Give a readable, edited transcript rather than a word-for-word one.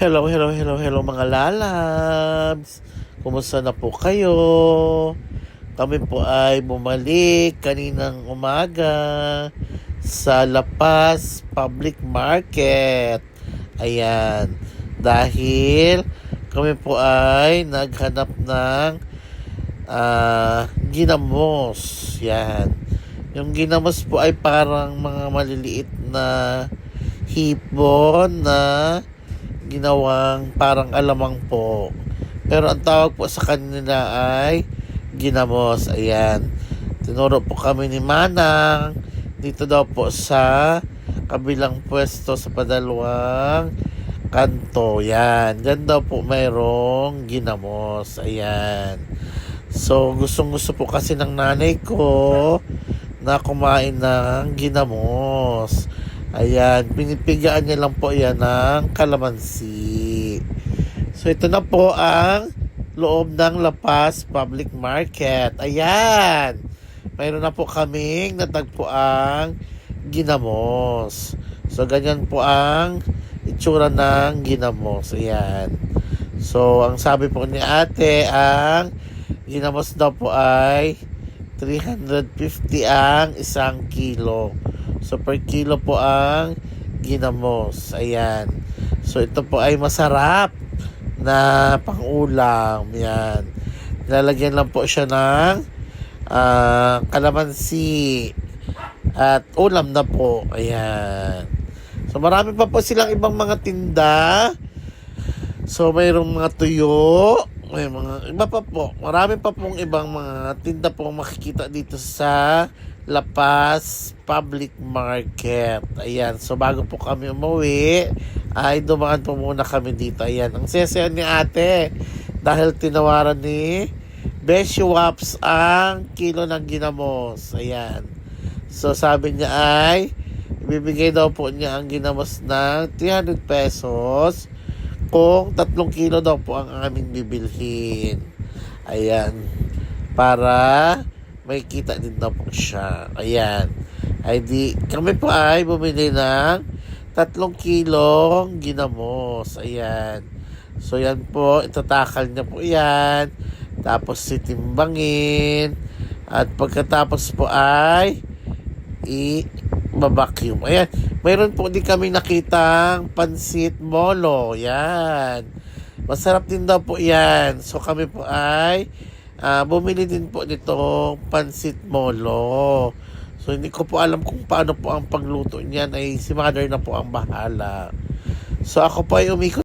Hello mga lalabs. Kumusta na po kayo? Kami po ay bumalik kaninang umaga sa La Paz Public Market. Ayan. Dahil kami po ay naghanap ng ginamos. Yan. Yung ginamos po ay parang mga maliliit na hipon na ginawang parang alamang po. Pero ang tawag po sa kanila ay ginamos. Ayan. Tinuro po kami ni Manang dito daw po sa kabilang pwesto sa padalawang kanto. Yan. Diyan daw po mayroong ginamos. Ayan. So, gustong-gusto po kasi ng nanay ko na kumain ng ginamos. Ayan, pinipigaan niya lang po yan ng kalamansi. So, ito na po ang loob ng La Paz Public Market. Ayan, mayroon na po kaming natagpuang ginamos. So, ganyan po ang itsura ng ginamos. Ayan. So, ang sabi po ni ate, ang ginamos daw po ay 350 ang isang kilo. So, per kilo po ang ginamos. Ayan. So, ito po ay masarap na pang-ulam. Ayan. Lalagyan lang po siya ng kalamansi. At ulam na po. Ayan. So, marami pa po silang ibang mga tinda. So, mayroong mga tuyo. May mga iba pa po. Marami pa pong ibang mga tinda po makikita dito sa La Paz Public Market. Ayan. So, bago po kami umuwi, ay dumaan po muna kami dito. Ayan. Ang sesaya ni ate, dahil tinawaran ni Beshi Waps ang kilo ng ginamos. Ayan. So, sabi niya ay, ibibigay daw po niya ang ginamos ng 300 pesos kung 3 kilo daw po ang aming bibilhin. Ayan. Para may kita din na po siya. Ayan. Ay di, kami po ay bumili ng 3 kilong ginamos. Ayan. So, yan po. Itatakal niya po yan. Tapos, sitimbangin. At pagkatapos po ay i-vacuum. Ayan. Mayroon po din kami nakitang pansit molo. Yan. Masarap din daw po yan. So, kami po ay bumili din po nito pansit molo. So, hindi ko po alam kung paano po ang pagluto niyan. Ay si mother na po ang bahala. So, ako po ay umikot